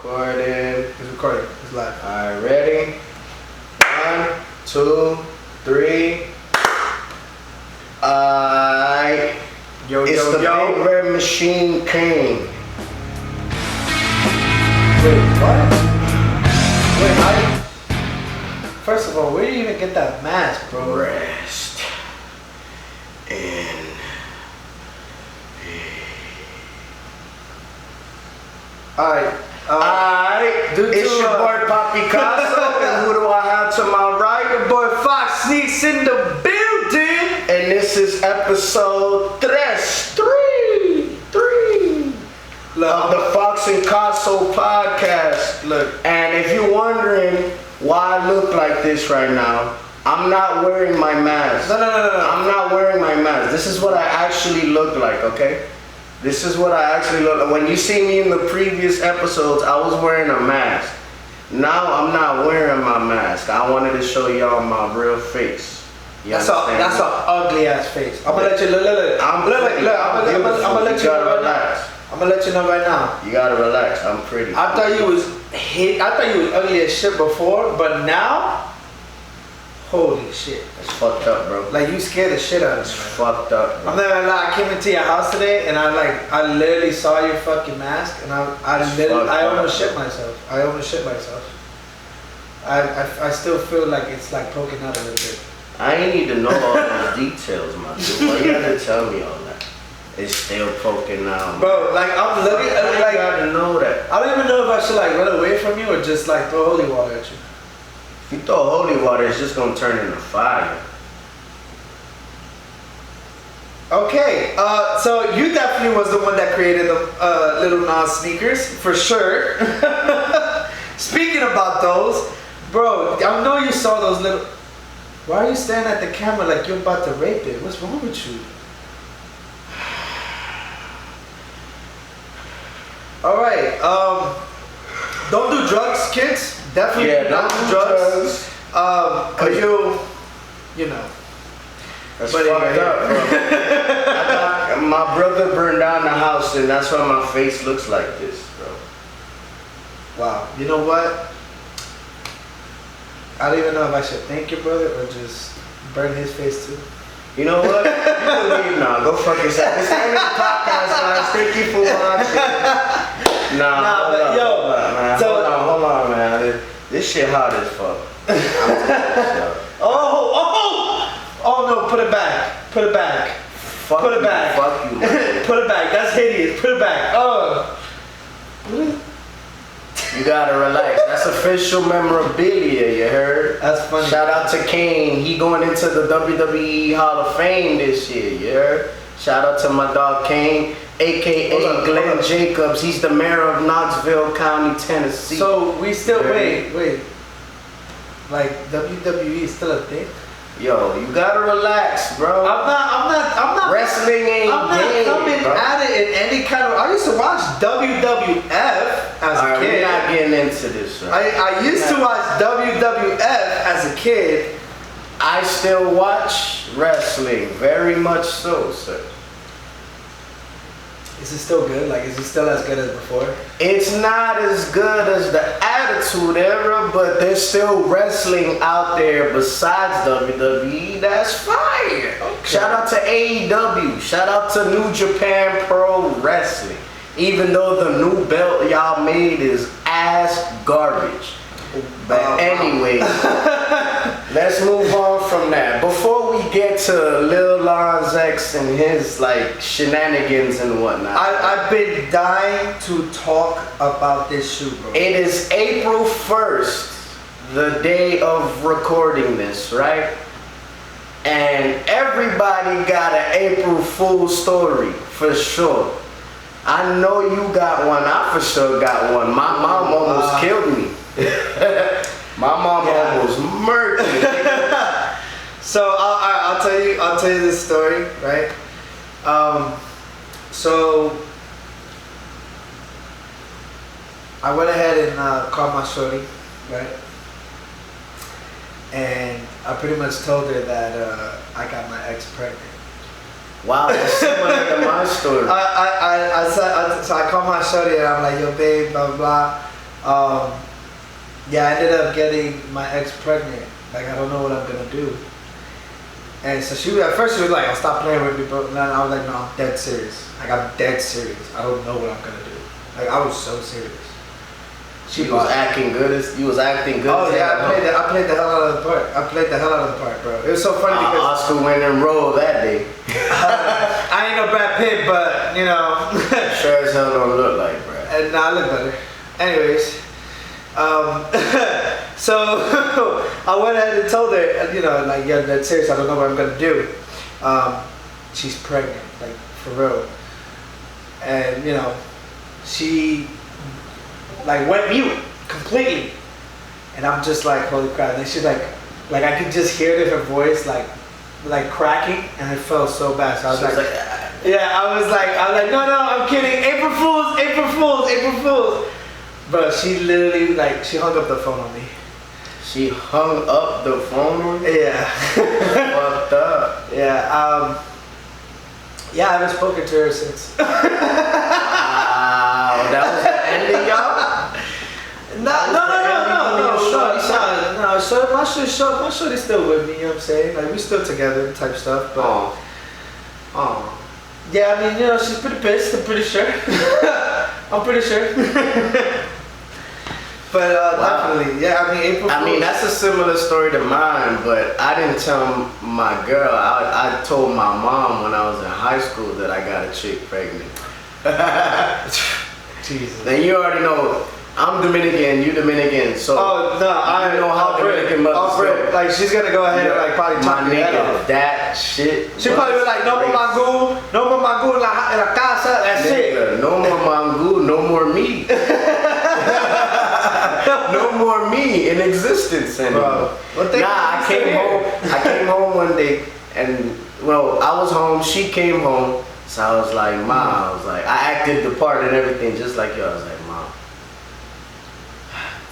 Recording. It's recording. It's live. Alright, ready? 1, 2, 3. It's the Big Red Machine King. Wait, what? Wait, how? First of all, where do you even get that mask, bro? Rest in Alright. It's your boy Poppy Casso, and who do I have to my right? Your boy Fox Sneaks in the building, and this is episode 3 of the Fox and Casso podcast. Look, and if you're wondering why I look like this right now, I'm not wearing my mask. No. I'm not wearing my mask. This is what I actually look like, okay? This is what I actually look like. When you see me in the previous episodes, I was wearing a mask. Now I'm not wearing my mask. I wanted to show y'all my real face. That's an ugly ass face. I'm gonna let you look. I'm gonna let you know right now. I'm gonna let you know right now. You gotta relax. I'm pretty. I thought you was ugly as shit before, but now, holy shit. It's fucked up, bro. Like, you scared the shit out of me. It's fucked up, bro. I'm not gonna lie, I came into your house today and I literally saw your fucking mask and I almost shit myself. I still feel like it's like poking out a little bit. I ain't need to know all those details, man. Why you gotta tell me all that? It's still poking out. Bro, like, I'm looking at it like, you gotta know that. I don't even know if I should like run away from you or just like throw holy water at you. If you throw holy water, it's just gonna turn into fire. Okay, so you definitely was the one that created the Lil Nas sneakers, for sure. Speaking about those, bro, I know you saw those little... Why are you staring at the camera like you're about to rape it? What's wrong with you? Alright, don't do drugs, kids. Definitely not do drugs. Cause you know. That's fucked up, bro. My brother burned down the house, and that's why my face looks like this, bro. Wow. You know what? I don't even know if I should thank your brother or just burn his face too. You know what? You can leave now. Go fuck yourself. This ain't a podcast, guys. Thank you for watching. Hold on, man. This shit hot as fuck. Oh no, put it back. Put it back. Fuck it back. Fuck you, man. Put it back. That's hideous. Put it back. Oh. You gotta relax. That's official memorabilia, you heard? That's funny. Shout out to Kane. He going into the WWE Hall of Fame this year, you heard? Shout out to my dog Kane, a.k.a. Glenn Jacobs. He's the mayor of Knoxville County, Tennessee. So we still, wait. Like, WWE is still a thing? Yo, you gotta relax, bro. I'm not. Wrestling ain't I'm not game, coming bro. at it in any kind of. I used to watch WWF as a kid. We're not getting into this, right? I used to watch WWF as a kid. I still watch wrestling, very much so, sir. Is it still good? Like, is it still as good as before? It's not as good as the Attitude Era, but there's still wrestling out there besides WWE that's fire. Okay. Shout out to AEW. Shout out to New Japan Pro Wrestling. Even though the new belt y'all made is ass garbage. But anyway, let's move on from that. Before we get to Lil Nas X and his like shenanigans and whatnot, I've been dying to talk about this shoe, bro. It is April 1st, the day of recording this, right? And everybody got an April Fool story, for sure. I know you got one. I for sure got one. My mom almost killed me. My mom almost murdered me. So I'll tell you this story, right? So I went ahead and called my shorty, right? And I pretty much told her that I got my ex pregnant. Wow, that's similar to my story. So I called my shorty and I'm like, yo, babe, blah, blah, blah. Yeah, I ended up getting my ex pregnant. Like, I don't know what I'm gonna do. And so at first she was like, "I'll stop playing with me," but then I was like, "No, I'm dead serious. Like, I'm dead serious. I don't know what I'm gonna do." Like, I was so serious. She was acting good. You was acting good. Oh yeah, I played the hell out of the part. I played the hell out of the part, bro. It was so funny because Oscar winning role that day. I ain't no Brad Pitt, but you know. Sure as hell don't look like Brad. And I look better. Anyways, so I went ahead and told her, you know, like, yeah, that's serious. I don't know what I'm gonna do. She's pregnant, like, for real. And you know, she like went mute completely, and I'm just like, holy crap. And then she's like I could just hear it in her voice, like cracking, and it felt so bad. So I was like, yeah, I was like, no, I'm kidding. April Fools, April Fools, April Fools. But she literally, like, she hung up the phone on me. She hung up the phone on you? Yeah. Fucked up. Yeah. Yeah, I haven't spoken to her since. Wow, that was the end of y'all? No. My shorty's still with me, you know what I'm saying? Like, we still together type stuff, but... Oh. Yeah, I mean, you know, she's pretty pissed, I'm pretty sure. I'm pretty sure. But definitely, yeah, I mean, April Fools. I mean, that's a similar story to mine, but I didn't tell my girl. I told my mom when I was in high school that I got a chick pregnant. Jesus. Then you already know, I'm Dominican, you Dominican, so I know how Dominican mothers feel. Like, she's gonna go ahead and like probably talk my me nigga, off. that shit. She probably be like, no more mango en la casa, that's it. No more mango, no more me. No more me in existence anymore. I came home one day, and well, I was home, she came home, so I was like, Mom, I was like, I acted the part and everything just like you. I was like, Mom,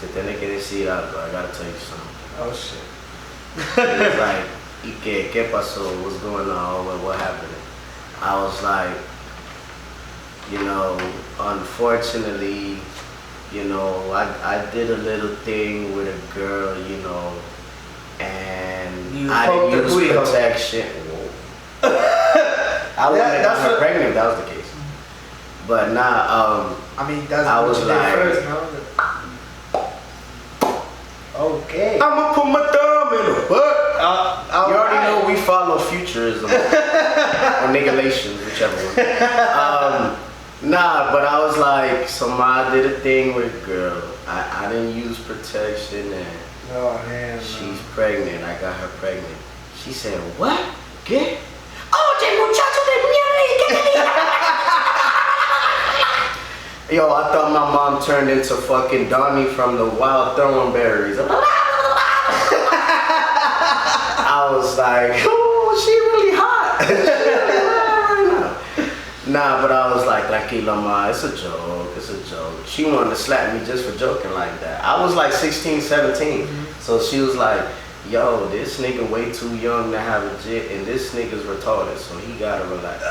te tiene que decir algo, I gotta tell you something. Oh shit. It was like, ¿Qué pasó? What's going on? What happened? I was like, you know, unfortunately, you know, I did a little thing with a girl, you know, and I didn't use protection. I wasn't her pregnant, that was the case. But nah, I mean, that's I was like, first, no? Okay. I'ma put my thumb in the butt. You already know we follow futurism or negalations, whichever one. Nah, but I was like, so I did a thing with a girl. I didn't use protection, and she's pregnant. I got her pregnant. She said, what? ¿Qué? Oye, muchacho de mierda. Yo, I thought my mom turned into fucking Donnie from the Wild Thornberries. I was like, oh, she really hot. She really hot right now. Nah, but I was like, tranquila ma, it's a joke, it's a joke. She wanted to slap me just for joking like that. I was like 16, 17. So she was like, yo, this nigga way too young to have a jit, and this nigga's retarded, so he gotta relax.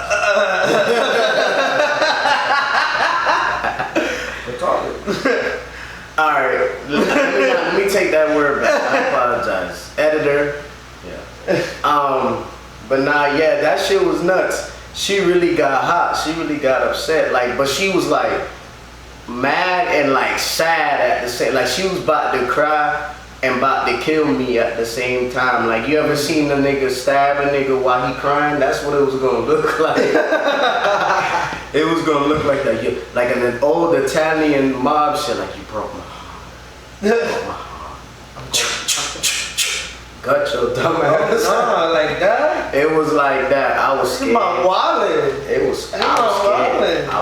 Retarded. Alright, let me take that word back. I apologize. Editor. Yeah. But nah, yeah, that shit was nuts. She really got hot. She really got upset. Like, but she was like mad and like sad at the same. Like, she was about to cry and about to kill me at the same time. Like, you ever seen the nigga stab a nigga while he crying? That's what it was gonna look like. It was gonna look like that. Like an old Italian mob shit. Like, you broke my heart. You broke my heart. Got your dumb ass. Like that? It was like that. I was scared. My wallet. I was scared. I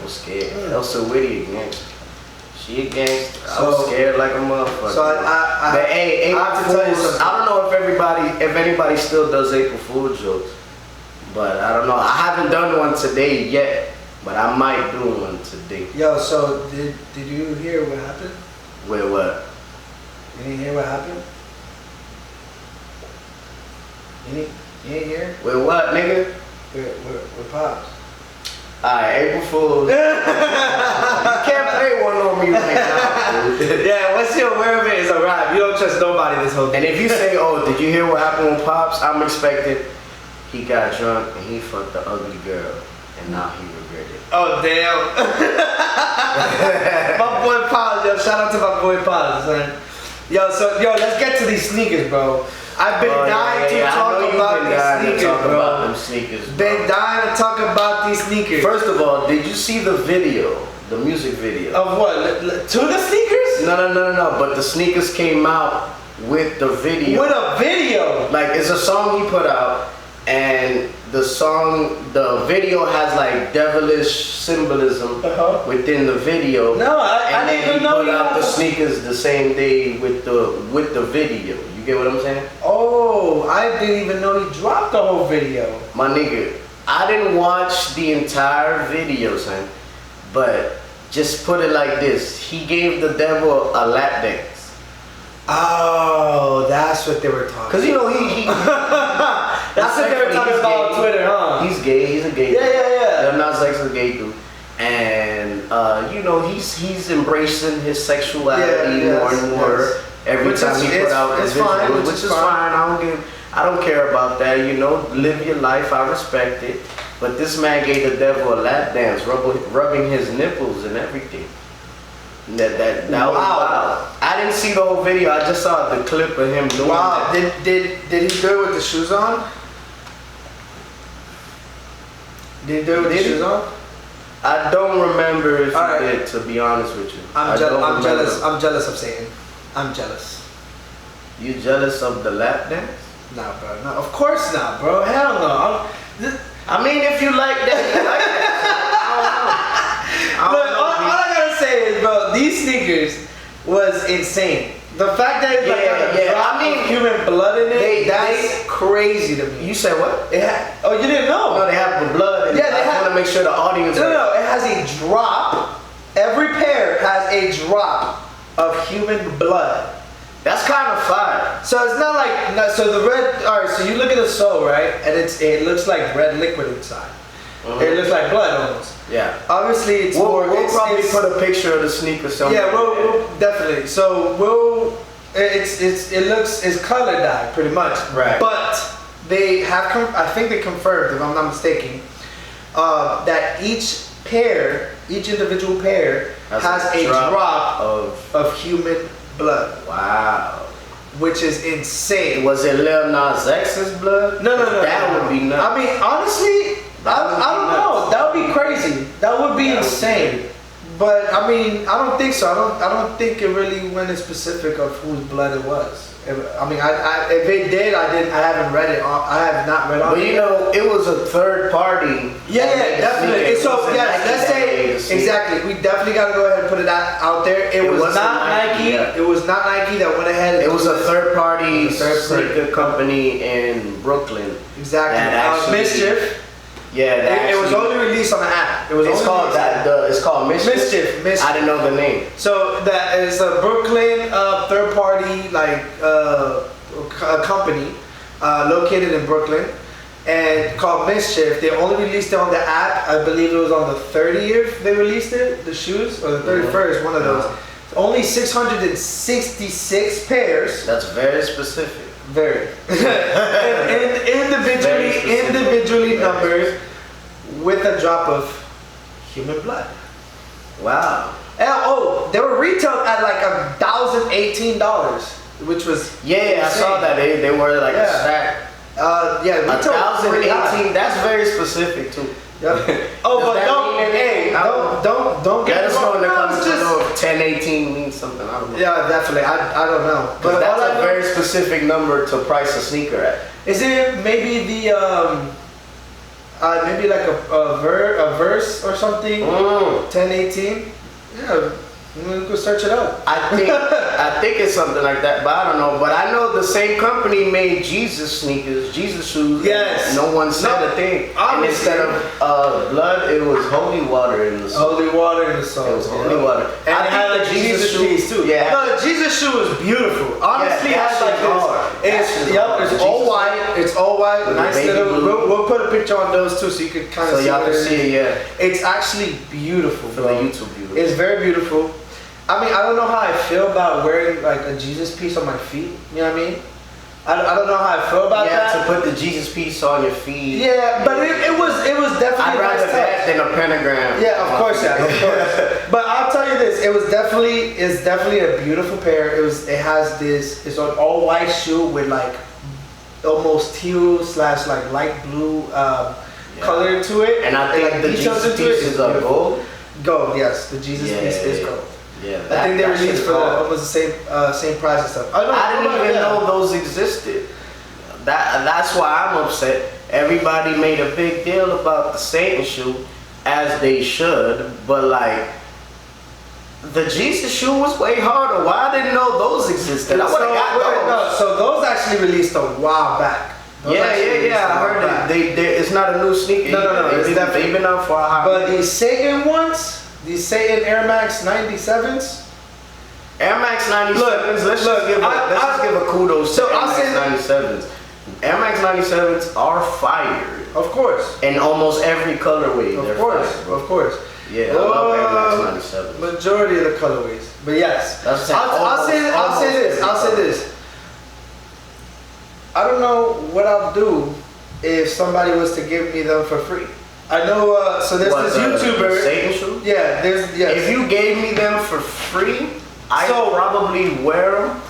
was scared. Elsa Whitty a gangster. She a gangster. I was scared like a motherfucker. So but hey, April have to tell you Fools, something. I don't know if anybody still does April Fool's jokes, but I don't know. I haven't done one today yet, but I might do one today. Yo, so did you hear what happened? With what? You didn't hear what happened? You ain't hear? With what, nigga? With Pops. Alright, April Fools. You can't play one on for me right now, dude. Yeah, once you're aware of it, it's a wrap. You don't trust nobody this whole thing. And if you say, oh, did you hear what happened with Pops? I'm expecting he got drunk and he fucked the ugly girl and now he regretted it. Oh, damn. My boy Pops, yo, shout out to my boy Pops, man. Yo, let's get to these sneakers, bro. I've been dying to talk about these sneakers, bro. Been dying to talk about these sneakers. First of all, did you see the video, the music video? Of what? To the sneakers? No. But the sneakers came out with the video. With a video? Like, it's a song he put out, and the video has like devilish symbolism within the video. No, I didn't even know. He put out the sneakers the same day with the video. You get what I'm saying? Oh, I didn't even know he dropped the whole video. My nigga, I didn't watch the entire video, son. But just put it like this: he gave the devil a lap dance. Oh, that's what they were talking. Cause you know he that's what they were talking about on Twitter, huh? He's gay. He's a gay. Yeah. Lil Nas X is a gay dude, and you know he's embracing his sexuality more and more every time he put out his visuals, which is fine. I don't care about that. You know, live your life. I respect it. But this man gave the devil a lap dance, rubbing his nipples and everything. That was wild. I didn't see the whole video. I just saw the clip of him doing that. Did he do it with the shoes on? Did he do it with the shoes on? I don't remember if he did, to be honest with you. I'm jealous. I'm jealous of Satan. I'm jealous. You jealous of the lap dance? Nah, bro. No, of course not, bro. Hell no. I mean, if you like that, you like that. I don't know. All I gotta say is, bro, these sneakers was insane. The fact that it's like human blood in it, that's crazy to me. You said what? You didn't know? No, they have the blood in it. I want to make sure the audience... No, it has a drop. Every pair has a drop of human blood. That's kind of fire. So it's not like... So the red... Alright, so you look at the sole, right? And it looks like red liquid inside. It looks like blood almost. Yeah. Obviously, it's we'll probably put a picture of the sneaker somewhere. Yeah, we'll definitely. So it's color dye pretty much. Right. But they have I think they confirmed, if I'm not mistaken, that each individual pair has a drop of human blood. Wow. Which is insane. Was it Lil Nas X's blood? No. That would be nuts. I mean, honestly, I don't know. That would be crazy. That would be insane. But I mean, I don't think so. I don't think it really went in specific of whose blood it was. I mean, if it did, I haven't read it. I have not read on. But you know, it was a third party. Yeah, definitely. So let's say exactly. We definitely got to go ahead and put it out there. It was not Nike. It was not Nike that went ahead. It was a third party sneaker company in Brooklyn. Exactly. Mischief. Yeah, it was only released on the app. It's called Mischief. I didn't know the name. So that is a Brooklyn third party a company located in Brooklyn and called Mischief. They only released it on the app. I believe it was on the 30th they released it, the shoes, or the 31st, one of those. Only 666 pairs. That's very specific. Very. and individually numbered with a drop of human blood. Wow. And, they were retailed at like $1,018, which was insane. I saw that they were like a stack. Retail 1,018. That's very specific too. Yep. Don't get us know in the comments below if 1018 means something. I don't know. Yeah, definitely. I don't know. But that's a very specific number to price a sneaker at. Is it maybe maybe like a verse or something? 1018? Yeah. Go search it up. I think it's something like that, but I don't know. But I know the same company made Jesus sneakers, Jesus shoes. Yes. No one said a thing. And instead of blood, it was holy water in the soul. Holy water in the soul. It was holy water. And I think the Jesus shoes too. Yeah. No, the Jesus shoe is beautiful. Honestly, it's like this. It's all white. It's all white. Nice little. We'll put a picture on those too, so you can kind of see. So y'all can see it. Yeah. It's actually beautiful. For the YouTube viewers. It's very beautiful. I mean, I don't know how I feel about wearing like a Jesus piece on my feet. You know what I mean? I don't know how I feel about that. Yeah, to put the Jesus piece on your feet. Yeah, but it was definitely. I'd rather nice that than a pentagram. Yeah, of course, of course. But I'll tell you this: it's definitely a beautiful pair. It has this. It's an all white shoe with like almost teal / like light blue color to it. And I think like the Jesus pieces are gold. Gold, yes, the Jesus piece is gold. Yeah, I think they released for almost the same price and stuff. I didn't even know those existed. That's why I'm upset. Everybody made a big deal about the Satan shoe, as they should, but like the Jesus shoe was way harder. Why I didn't know those existed? I would have got those. No, so those actually released a while back. Yeah. I heard it. It's not a new sneaker. No. They've been out for a hot But these Satan ones, these Satan Air Max 97s. Air Max 97s. Let's just give a kudos to Air Max 97s. Air Max 97s are fire. Of course. In almost every colorway. Of course. Yeah, I love Air Max 97s. Majority of the colorways. But yes. I'll say this. I don't know what I'll do if somebody was to give me them for free. I know, so there's this YouTuber. Satan shoe? Yeah, yes. If you gave me them for free, I'd probably wear them,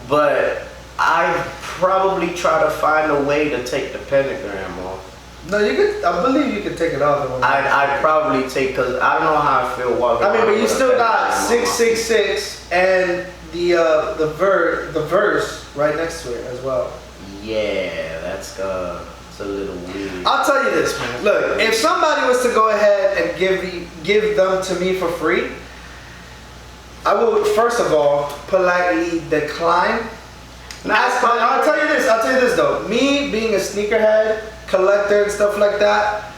but I'd probably try to find a way to take the pentagram off. No, you could. I believe you could take it off. I'd probably take, because I don't know how I feel walking. I mean, but you still got 666 and the verse right next to it as well. Yeah, that's it's a little weird. I'll tell you this, man. Look, if somebody was to go ahead and give them to me for free, I would first of all politely decline. I'll tell you this though. Me being a sneakerhead, collector and stuff like that,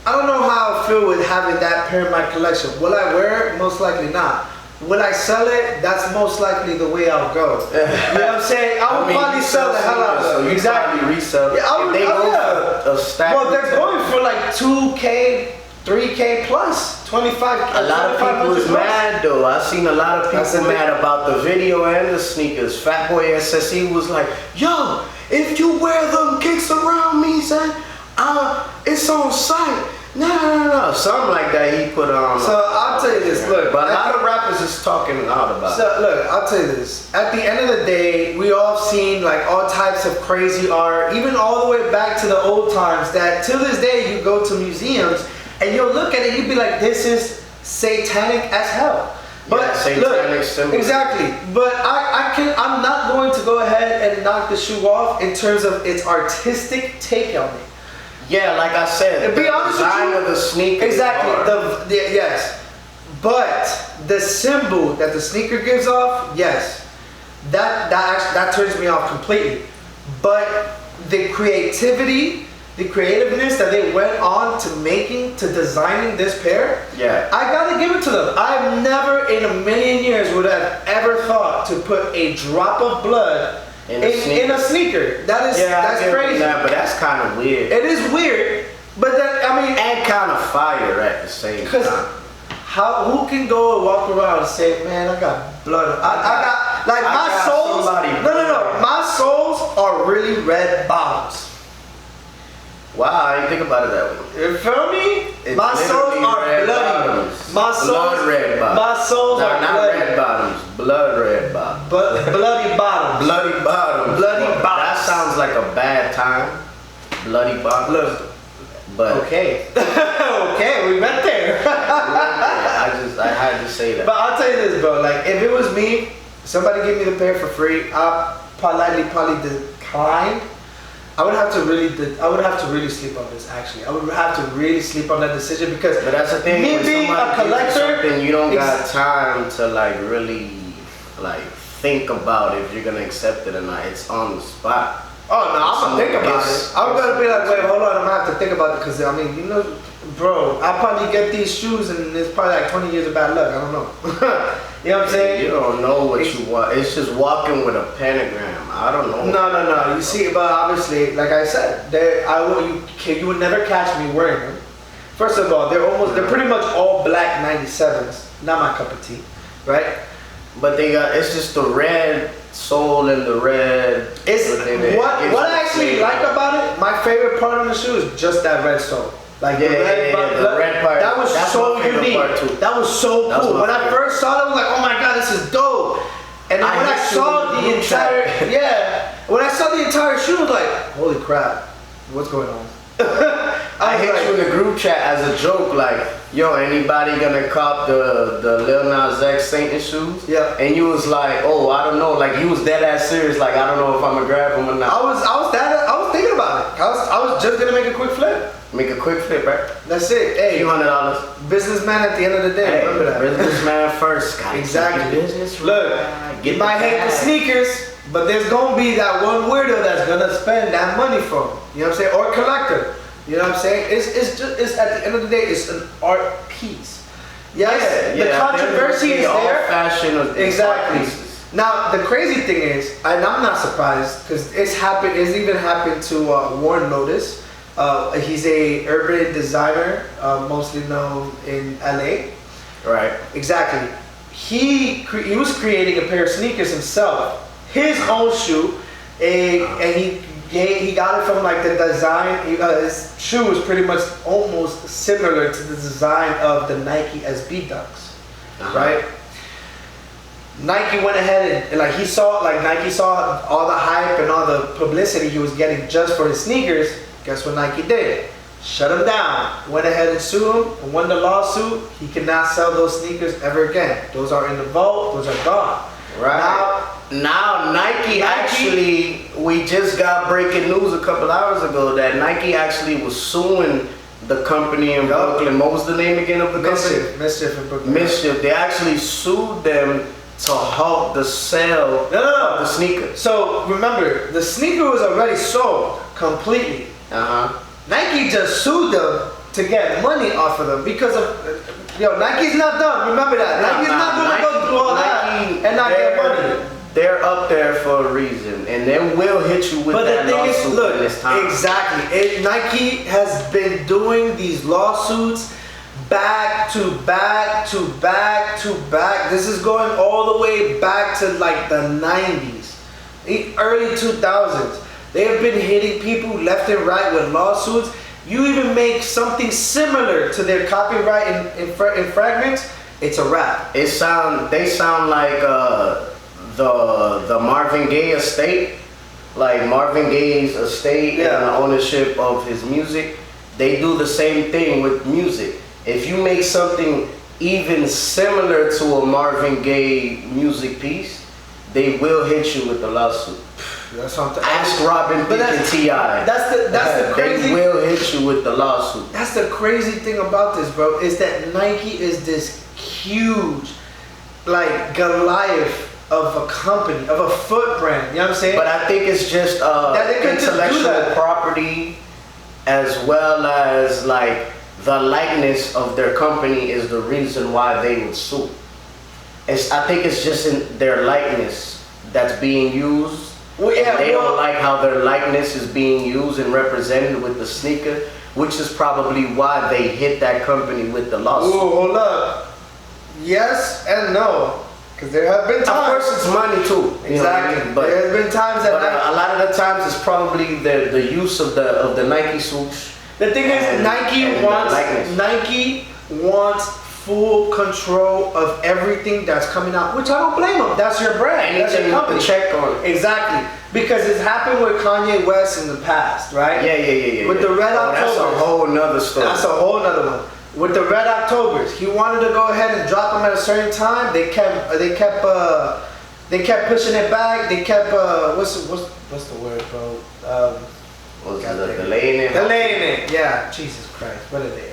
I don't know how I feel with having that pair in my collection. Will I wear it? Most likely not. Will I sell it? That's most likely the way I'll go. You know what I'm saying? I would probably sell the hell out of it. Exactly. Resell. Yeah, I would. They go for a stack. Well, they're going for like 2K, 3K plus, 25. A lot of people is mad though. I've seen a lot of people mad about the video and the sneakers. Fatboy SSE was like, "Yo, if you wear them kicks around me, son, it's on site." No. Something like that he put on. So I'll tell you this, look. But a lot of rappers is talking out about it. So look, I'll tell you this. At the end of the day, we all seen like all types of crazy art, even all the way back to the old times, that till this day you go to museums and you'll look at it, you'd be like, this is satanic as hell. But satanic symbol. Exactly. But I'm not going to go ahead and knock the shoe off in terms of its artistic take on it. Yeah, like I said, to be honest with you, of the sneaker. Exactly. Yes. But the symbol that the sneaker gives off, yes, that turns me off completely. But the creativity, the creativeness that they went on to designing this pair, yeah, I gotta give it to them. I've never in a million years would have ever thought to put a drop of blood in a sneaker. That's crazy. But that's kind of weird. It is weird, but and kind of fire at the same time. Who can go and walk around and say, man, I got blood. My soles. No. My soles are really red bottoms. Wow, I didn't think about it that way. You feel me? My soles are bloody. Blood red bottoms. My soles are not bloody. Red bottoms, blood red bottoms. Bloody bottoms. Bloody bottoms. Bloody bottoms. That sounds like a bad time. Bloody bottoms. Look. But okay. Okay, we went there. I had to say that. But I'll tell you this, bro. Like, if it was me, somebody gave me the pair for free, I'll probably decline. I would have to really sleep on this. Actually, I would have to really sleep on that decision because. But that's the thing. Me being a collector, you don't got time to like really like think about if you're gonna accept it or not. It's on the spot. Oh no, I'm gonna think about it. I'm gonna be like, wait, hold on, I'm gonna have to think about it because I mean, you know, bro, I'll probably get these shoes and it's probably like 20 years of bad luck. I don't know. You know what I'm saying? You don't know what you want. It's just walking with a pentagram. I don't know. No. You see, but obviously, like I said, you would never catch me wearing them. First of all, they're pretty much all black. black 97s. Not my cup of tea, right? But they got, it's just the red sole and the red. It's what I actually like about it. My favorite part on the shoe is just that red sole. Like the red part. That was so unique. That was so cool. When I first saw it, I was like, oh my god, this is dope. And then when I saw the entire when I saw the entire shoe, I was like, holy crap, what's going on? I hit you in the group chat as a joke, like, yo, anybody gonna cop the Lil Nas X Satan shoes? Yeah. And you was like, oh, I don't know, like you was dead ass serious, like I don't know if I'm gonna grab them or not. I was thinking about it. I was just gonna make a quick flip. Make a quick flip, right? That's it. Hey, $200. Businessman at the end of the day. Hey, remember that. Businessman first. Exactly. Business. Look, you might hate the sneakers, but there's gonna be that one weirdo that's gonna spend that money for them. You know what I'm saying? Or collector. You know what I'm saying? It's at the end of the day, it's an art piece. Yes, the controversy is there. Fashion of exactly. Now the crazy thing is, and I'm not surprised because it's even happened to Warren Lotus. He's a urban designer, mostly known in LA. Right. Exactly. He was creating a pair of sneakers himself, his own shoe, and he got it from like the design. His shoe was pretty much almost similar to the design of the Nike SB Dunks, right? Nike went ahead and Nike saw all the hype and all the publicity he was getting just for his sneakers. Guess what Nike did? Shut him down. Went ahead and sued him and won the lawsuit. He cannot sell those sneakers ever again. Those are in the vault. Those are gone. Right. Now Nike actually, we just got breaking news a couple hours ago that Nike actually was suing the company in Brooklyn. What was the name again of the company? Mischief in Brooklyn. Mischief. They actually sued them to halt the sale of the sneaker. So remember, the sneaker was already sold completely. Nike just sued them to get money off of them because of Nike's not done. Remember that. Nike's not gonna go through all that and not get money. They're up there for a reason, and they will hit you with that lawsuit in this time. Exactly. Nike has been doing these lawsuits back to back to back to back. This is going all the way back to like the 90s, early 2000s. They have been hitting people left and right with lawsuits. You even make something similar to their copyright in fragments, it's a wrap. They sound like the Marvin Gaye estate, like Marvin Gaye's estate and the ownership of his music. They do the same thing with music. If you make something even similar to a Marvin Gaye music piece, they will hit you with the lawsuit. That's something. Ask Robin Thicke and T.I. That's the crazy. They will hit you with the lawsuit. That's the crazy thing about this, bro. Is that Nike is this huge, like Goliath of a company, of a footprint. You know what I'm saying? But I think it's just intellectual property, as well as like the likeness of their company is the reason why they would sue. I think it's just in their likeness that's being used. They don't like how their likeness is being used and represented with the sneaker, which is probably why they hit that company with the lawsuit. Ooh, hold up. Yes and no. Because there have been times. Of course, it's money too. Exactly. But there have been times that a lot of the times it's probably the use of the Nike swoosh. The thing is, Nike wants full control of everything that's coming out, which I don't blame them. That's your brand. That's your company. Check on. Exactly. Because it's happened with Kanye West in the past, right? Yeah. With the Red Octobers. That's a whole nother story. That's a whole nother one. With the Red Octobers, he wanted to go ahead and drop them at a certain time. They kept pushing it back. They kept what's the word, bro? Delaying it. Delaying it. Yeah. Jesus Christ. What are they?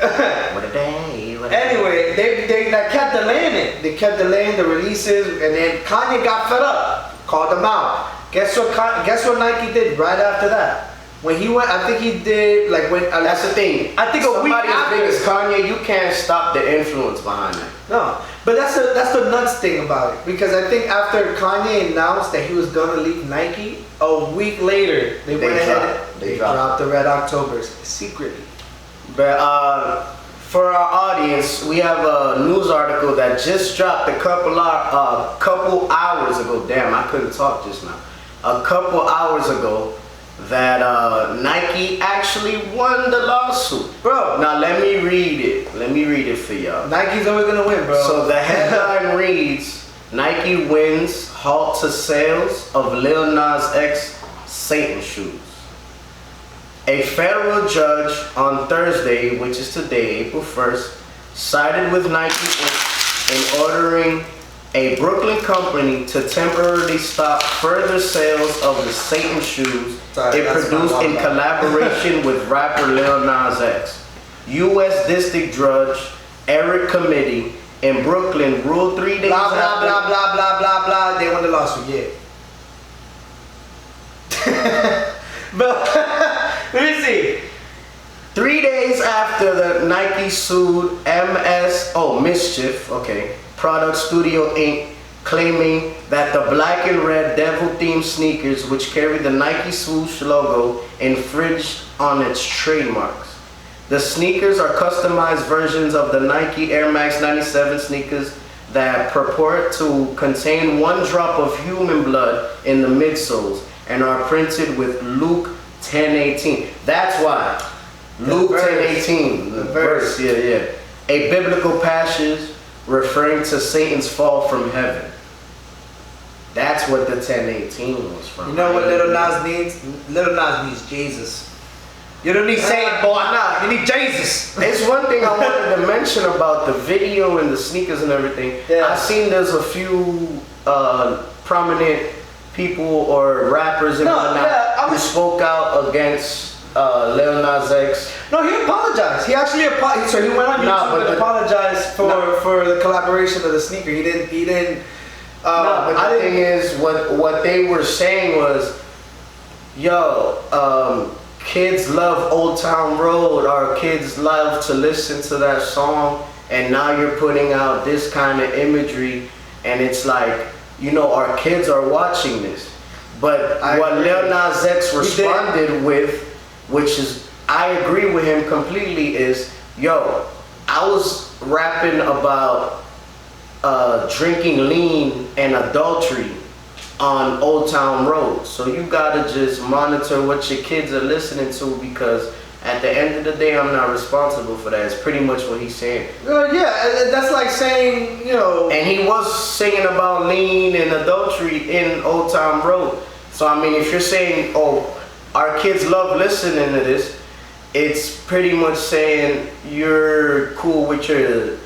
Anyway, they kept delaying it. They kept delaying the releases, and then Kanye got fed up, called them out. Guess what Nike did right after that? When he went, I think he did like when. That's the thing. I think a week after. Somebody as big as Kanye, you can't stop the influence behind it. No, but that's the nuts thing about it, because I think after Kanye announced that he was gonna leave Nike, a week later they went ahead and they dropped the Red Octobers secretly. But For our audience, we have a news article that just dropped a couple hours ago. Damn, I couldn't talk just now. A couple hours ago, that Nike actually won the lawsuit. Bro. Now let me read it. Let me read it for y'all. Nike's always gonna win, bro. So the headline reads, Nike wins halt to sales of Lil Nas X Satan shoes. A federal judge on Thursday, which is today, April 1st, sided with Nike in ordering a Brooklyn company to temporarily stop further sales of the Satan shoes it produced in collaboration with rapper Lil Nas X. U.S. District Judge Eric Committee in Brooklyn ruled 3 days blah, blah, after... blah, blah, blah, blah, blah. They won the lawsuit, yeah. But, let me see. 3 days after the Nike sued Mischief, Product Studio Inc., claiming that the black and red devil-themed sneakers, which carry the Nike swoosh logo, infringed on its trademarks. The sneakers are customized versions of the Nike Air Max 97 sneakers that purport to contain 1 drop of human blood in the midsoles and are printed with Luke 10:18. That's why. Luke 10:18. The verse, yeah. A biblical passage referring to Satan's fall from heaven. That's what the 10:18 was from. You know what Lil Nas needs? Lil Nas needs Jesus. You don't need Satan, boy. Nah, you need Jesus. It's one thing I wanted to mention about the video and the sneakers and everything. Yeah. I've seen there's a few prominent people or rappers and whatnot who spoke out against Lil Nas X. No, he apologized. He actually apologized. So he went on YouTube and apologized for the collaboration of the sneaker. He didn't. But the thing is, what they were saying was, kids love Old Town Road. Our kids love to listen to that song, and now you're putting out this kind of imagery, and it's like, our kids are watching this. But what Lil Nas X responded with, which is, I agree with him completely, is, I was rapping about drinking lean and adultery on Old Town Road. So you gotta just monitor what your kids are listening to, because at the end of the day, I'm not responsible for that. It's pretty much what he's saying. That's like saying, And he was singing about lean and adultery in Old Town Road. So I mean, if you're saying, our kids love listening to this, it's pretty much saying you're cool with your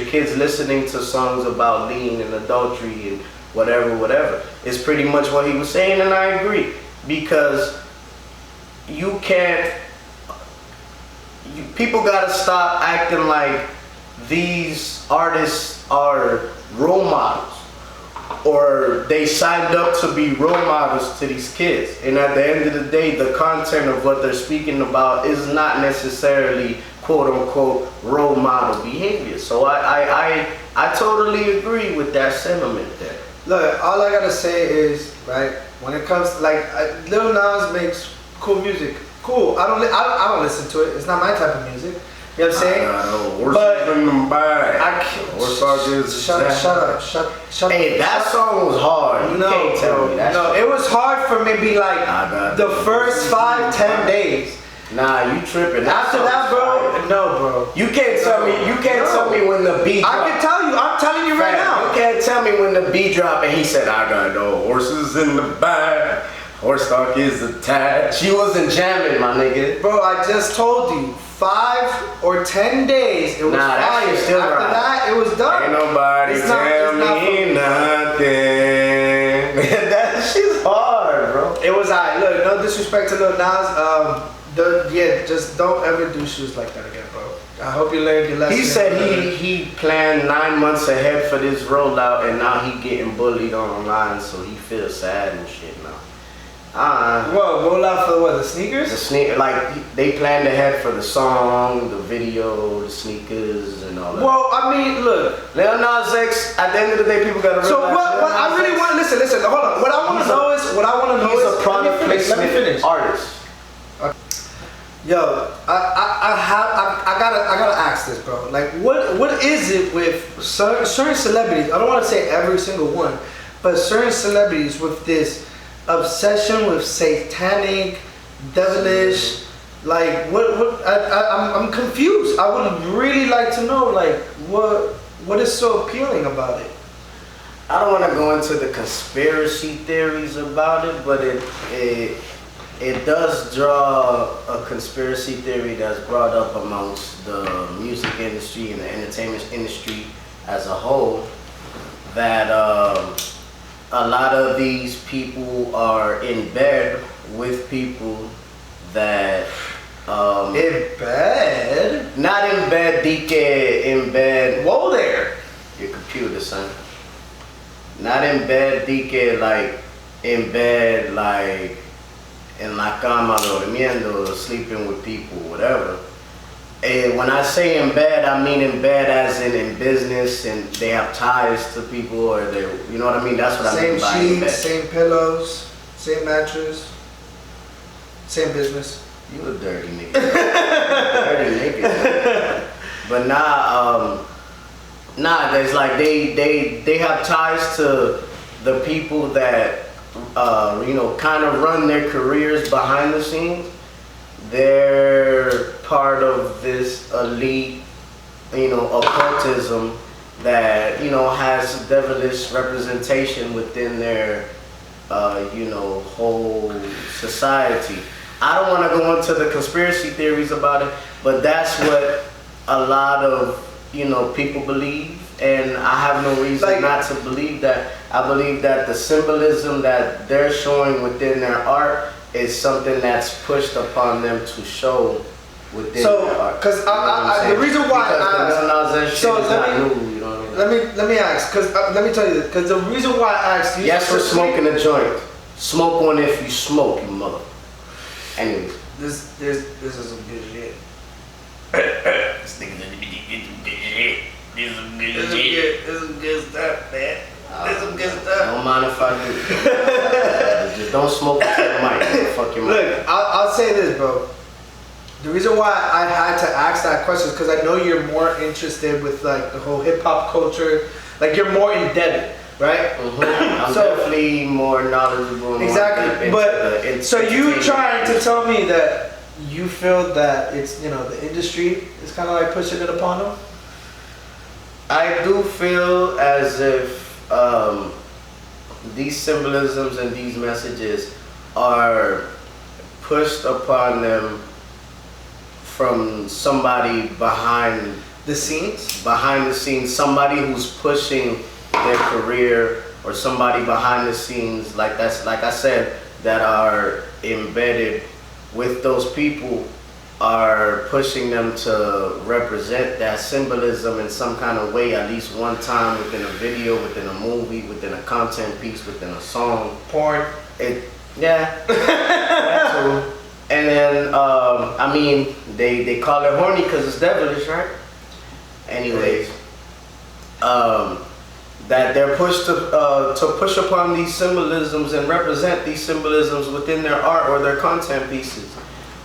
kids listening to songs about lean and adultery and whatever. It's pretty much what he was saying, and I agree, because people gotta stop acting like these artists are role models, or they signed up to be role models to these kids. And at the end of the day, the content of what they're speaking about is not necessarily quote unquote role model behavior. So I totally agree with that sentiment there. Look, all I gotta say is, right, when it comes to, Lil Nas makes cool music. Cool. I don't listen to it. It's not my type of music. You know what I'm saying? Shut up. Hey, that song was hard. You can't tell me that. No, it was hard for maybe the first 5-10 days. Nah, you tripping. After that, bro. No, bro. You can't tell me. You can't tell me when the beat. I can tell you. I'm telling you right now. You can't tell me when the beat dropped and he said, "I got no horses in the back. Horse stock is attached." She wasn't jamming, my nigga. Bro, I just told you. 5 or 10 days. It was fire. Still After right. that, it was done. Ain't nobody tell me nothing. That shit's hard, bro. It was alright. Look, no disrespect to Lil Nas. Just don't ever do shoes like that again, bro. I hope you learned your lesson. He said he planned 9 months ahead for this rollout, and now he getting bullied online, so he feels sad and shit now. Roll out for what? The sneakers? They planned ahead for the song, the video, the sneakers, and all that. Well, I mean, look, Lil Nas X. At the end of the day, people gotta realize. So what I really want to listen. Hold on. What I want to know is he's a product placement artist. Yo, I gotta ask this, bro. Like, what is it with certain celebrities? I don't want to say every single one, but certain celebrities with this obsession with satanic, devilish. Like, I'm confused. I would really like to know, like, what is so appealing about it? I don't want to go into the conspiracy theories about it, but it does draw a conspiracy theory that's brought up amongst the music industry and the entertainment industry as a whole, that a lot of these people are in bed with people that in bed? Not in bed, DK, in bed. Whoa there! Your computer, son. Not in bed, DK, like in bed, like en la cama, durmiendo, sleeping with people, whatever. And when I say in bed, I mean in bed as in business, and they have ties to people, or they, you know what I mean? That's what I mean by in bed. Same sheets, same pillows, same mattress, same business. You a dirty nigga. Dirty nigga. But nah, there's like they have ties to the people that kind of run their careers behind the scenes. They're part of this elite, occultism that, has devilish representation within their, whole society. I don't want to go into the conspiracy theories about it, but that's what a lot of, people believe. And I have no reason not to believe that. I believe that the symbolism that they're showing within their art is something that's pushed upon them to show within their art. Because the reason why let me ask, because let me tell you this, because the reason why I asked you. Yes, for smoking a joint. Smoke one if you smoke, you mother. Anyways. This is some good shit. This nigga gonna be good shit. This is some good shit. This is good stuff, man. This is some good stuff. Don't mind if I do. Just don't smoke into the mic. Fuck your mic. Look, I'll say this, bro. The reason why I had to ask that question is because I know you're more interested with like the whole hip hop culture. Like you're more indebted, right? Mm-hmm. I'm definitely more knowledgeable. Exactly. But so you trying to tell me that you feel that it's the industry is kind of like pushing it upon them? I do feel as if these symbolisms and these messages are pushed upon them from somebody behind the scenes, somebody who's pushing their career, or somebody behind the scenes, like I said, that are embedded with those people, are pushing them to represent that symbolism in some kind of way, at least one time within a video, within a movie, within a content piece, within a song. Porn. That too. And then, they call it horny because it's devilish, right? Anyways, that they're pushed to push upon these symbolisms and represent these symbolisms within their art or their content pieces.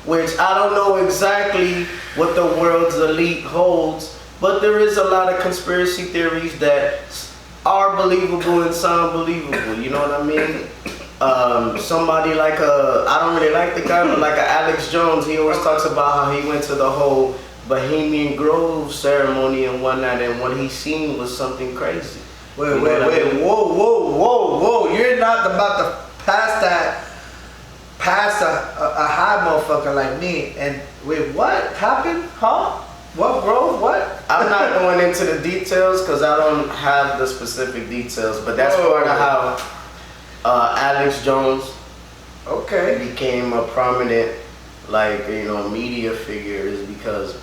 Which I don't know exactly what the world's elite holds, but there is a lot of conspiracy theories that are believable and sound believable, you know what I mean? Somebody like I don't really like the guy, but like Alex Jones, he always talks about how he went to the whole Bohemian Grove ceremony and whatnot, and what he seen was something crazy. Wait, whoa, you're not about to pass a high motherfucker like me, and wait, what happened? Huh? What, bro? What? I'm not going into the details because I don't have the specific details, but that's part of how Alex Jones became a prominent, media figure, is because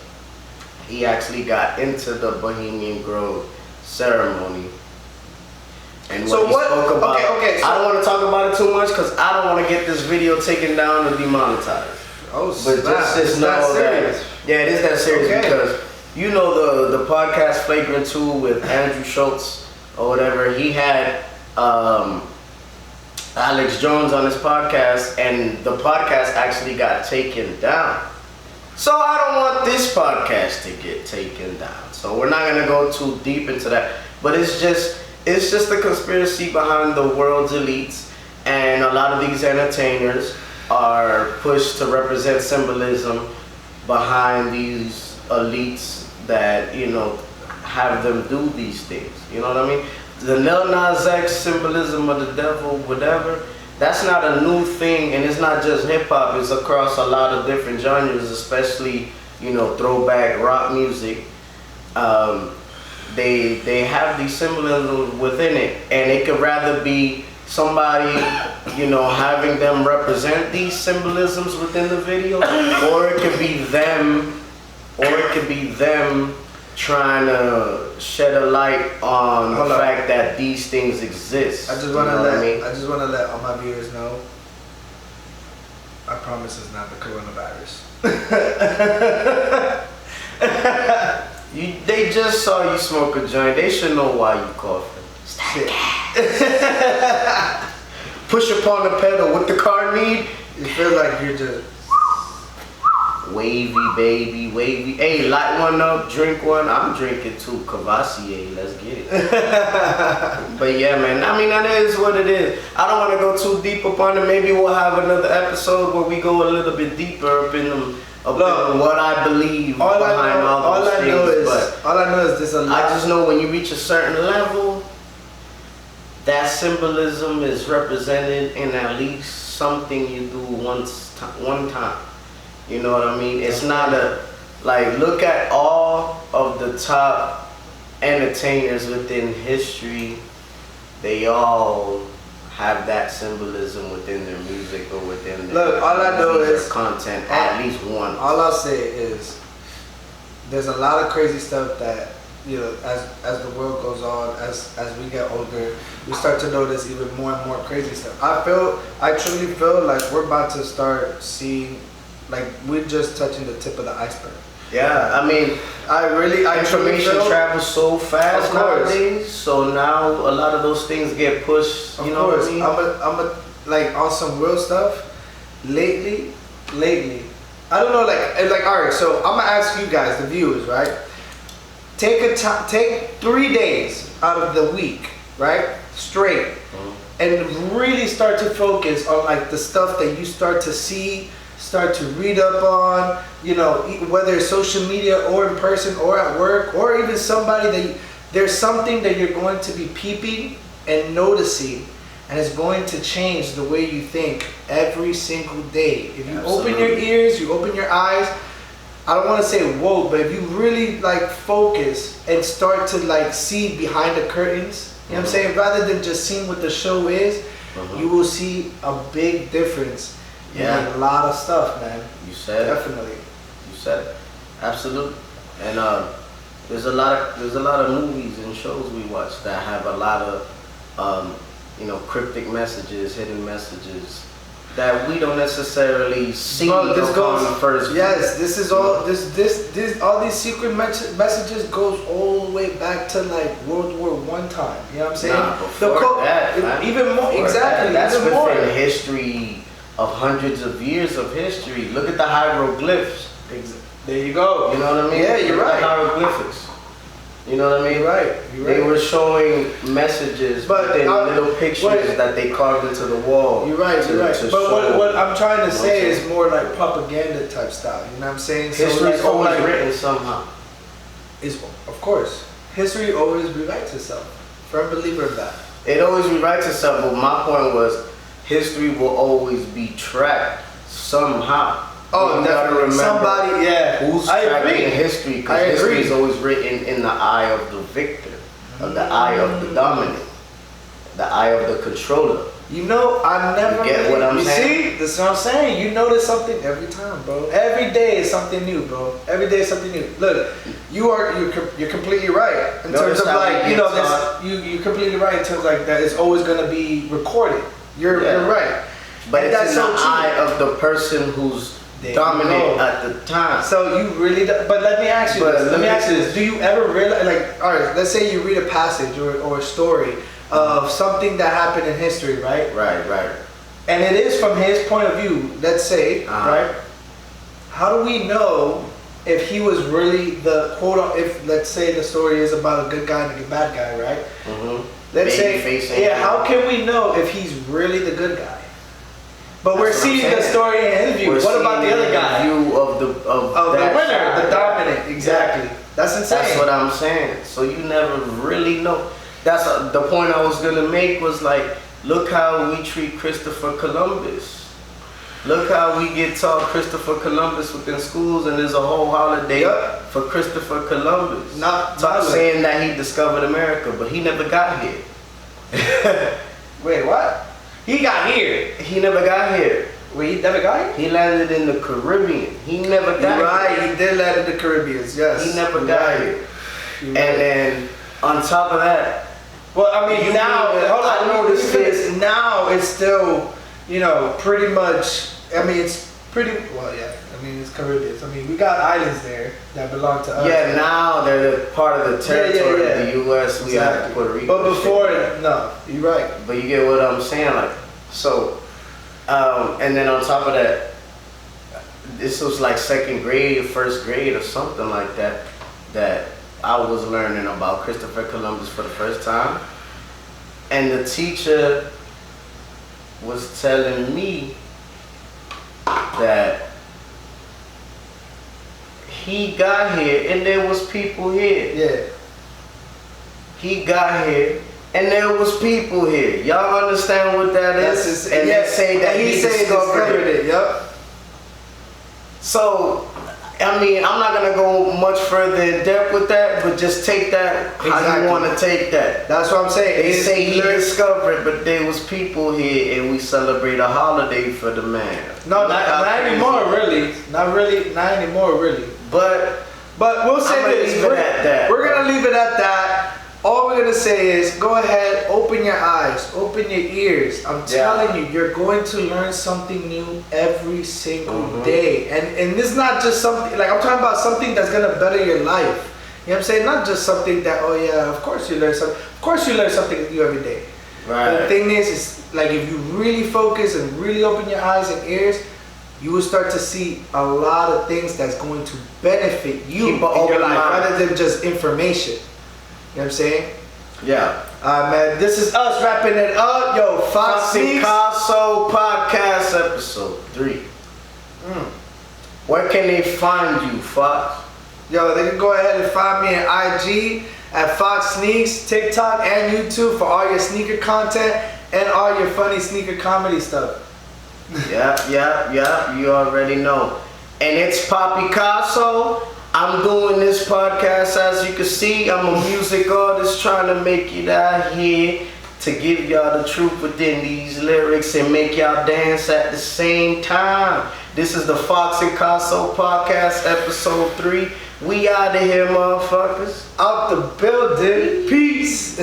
he actually got into the Bohemian Grove ceremony. And so what he spoke about, so I don't want to talk about it too much because I don't want to get this video taken down or demonetized. Oh, but just know that, yeah, it is that serious because the podcast Flagrant 2 with Andrew Schultz or whatever, he had Alex Jones on his podcast, and the podcast actually got taken down So I don't want this podcast to get taken down. So we're not gonna go too deep into that. But it's just the conspiracy behind the world's elites, and a lot of these entertainers are pushed to represent symbolism behind these elites that, you know, have them do these things. You know what I mean? The Lil Nas X symbolism of the devil, whatever, that's not a new thing, and it's not just hip hop, it's across a lot of different genres, especially, you know, throwback rock music. They have these symbolisms within it, and it could rather be somebody, you know, having them represent these symbolisms within the video, or it could be them, trying to shed a light on the fact that these things exist. I just want to let all my viewers know. I promise it's not the coronavirus. They just saw you smoke a joint. They should know why you coughing. Push upon the pedal. What the car need? You feel like you're just wavy, baby, wavy. Hey, light one up, drink one. I'm drinking too. Cavassier, let's get it. But yeah, man. I mean, that is what it is. I don't want to go too deep upon it. Maybe we'll have another episode where we go a little bit deeper up in them. What I believe behind all those things. All I know is this a lot. I just know when you reach a certain level, that symbolism is represented in at least something you do one time. You know what I mean? It's not look at all of the top entertainers within history. They all have that symbolism within their music or within their, their content, at least one. All I'll say is there's a lot of crazy stuff that, you know, as the world goes on, as we get older, we start to notice even more and more crazy stuff. I truly feel like we're about to start seeing, like, we're just touching the tip of the iceberg. Yeah, I mean, information travels so fast nowadays. So now a lot of those things get pushed. You know what I mean? I'm like on some real stuff. Lately, I don't know. Like all right. So I'm gonna ask you guys, the viewers, right? Take 3 days out of the week, right, straight, and really start to focus on like the stuff that you start to see. Start to read up on, you know, whether it's social media or in person or at work, or even somebody there's something that you're going to be peeping and noticing, and it's going to change the way you think every single day. If you open your ears, you open your eyes, I don't want to say whoa, but if you really like focus and start to like see behind the curtains, you know what I'm saying, rather than just seeing what the show is, you will see a big difference. Yeah, a lot of stuff, man. You said definitely. You said it. Absolutely. And there's a lot of movies and shows we watch that have a lot of you know, cryptic messages, hidden messages that we don't necessarily see. Bro, this goes first. Yes, this is all this all these secret messages goes all the way back to like World War I time. You know what I'm saying? Even more exactly. That's even within more history of hundreds of years of history. Look at the hieroglyphs. There you go. You know what I mean? Yeah, you're right. The hieroglyphics. You know what I mean? You're right. They were showing messages, but little pictures that they carved into the wall. You're right. But what I'm trying to say is more like propaganda type style. You know what I'm saying? History is always written somehow. Of course. History always rewrites itself. Firm believer of that. It always rewrites itself, but my point was, history will always be tracked somehow. Oh, definitely. Somebody, who's tracking history? Because history is always written in the eye of the victor, of the eye of the dominant, the eye of the controller. You know, I never get what I'm saying. See, this is what I'm saying. You notice something every time, bro. Every day is something new, bro. Every day is something new. Look, you're completely right in terms of like, you know, you're completely right in terms of like that. It's always gonna be recorded. You're right. But it's in the eye of the person who's dominant at the time. So you really, but let me ask you this. Do you ever realize, like, all right, let's say you read a passage or a story of something that happened in history, right? Right. And it is from his point of view, let's say, right? how do we know if he was really the quote? If let's say the story is about a good guy and a bad guy, right? Mm-hmm. Let's say, yeah. How can we know if he's really the good guy? But we're seeing the story in his view. What about the other guy? View of the winner, the dominant. Exactly. Yeah. That's insane. That's what I'm saying. So you never really know. That's the point I was gonna make. Was like, look how we treat Christopher Columbus. Look how we get taught Christopher Columbus within schools, and there's a whole holiday for Christopher Columbus. Not saying that he discovered America, but he never got here. Wait, what? He got here. He never got here. Wait, he never got here? He landed in the Caribbean. He never got here. Right, he did land in the Caribbean, yes. He never got here. And then, on top of that, well, I mean, now, now it's still, you know, pretty much, I mean, it's pretty, well, yeah. I mean, it's Caribbean. I mean, we got islands there that belong to us. Yeah, now they're part of the territory of the U.S. We have Puerto Rico. But before, no, you're right. But you get what I'm saying, like, so, and then on top of that, this was like second grade, first grade, or something like that, that I was learning about Christopher Columbus for the first time, and the teacher was telling me that he got here and there was people here. Yeah. He got here and there was people here. Y'all understand what that is? And they say that he discovered it. Yep. So, I mean, I'm not gonna go much further in depth with that, but just take that how you want to take that. That's what I'm saying. They say he discovered, but there was people here, and we celebrate a holiday for the man. No, not anymore, really. Not anymore, really. But we'll say this. We're gonna leave it at that. All we're gonna say is, go ahead, open your eyes, open your ears. I'm telling you, you're going to learn something new every single day. And this is not just something, like I'm talking about something that's gonna better your life. You know what I'm saying? Not just something that, oh yeah, of course you learn something. Of course you learn something new every day. Right. But the thing is like if you really focus and really open your eyes and ears, you will start to see a lot of things that's going to benefit you in your life, rather than just information. You know what I'm saying? Yeah. Man, this is us wrapping it up. Yo, Fox and Casso podcast episode 3. Where can they find you, Fox? Yo, they can go ahead and find me at IG at Fox Sneaks, TikTok and YouTube for all your sneaker content and all your funny sneaker comedy stuff. Yeah, you already know. And it's Poppy Casso. I'm doing this podcast, as you can see. I'm a music artist trying to make it out here to give y'all the truth within these lyrics and make y'all dance at the same time. This is the Fox and Casso podcast, episode 3. We out of here, motherfuckers. Out the building. Peace.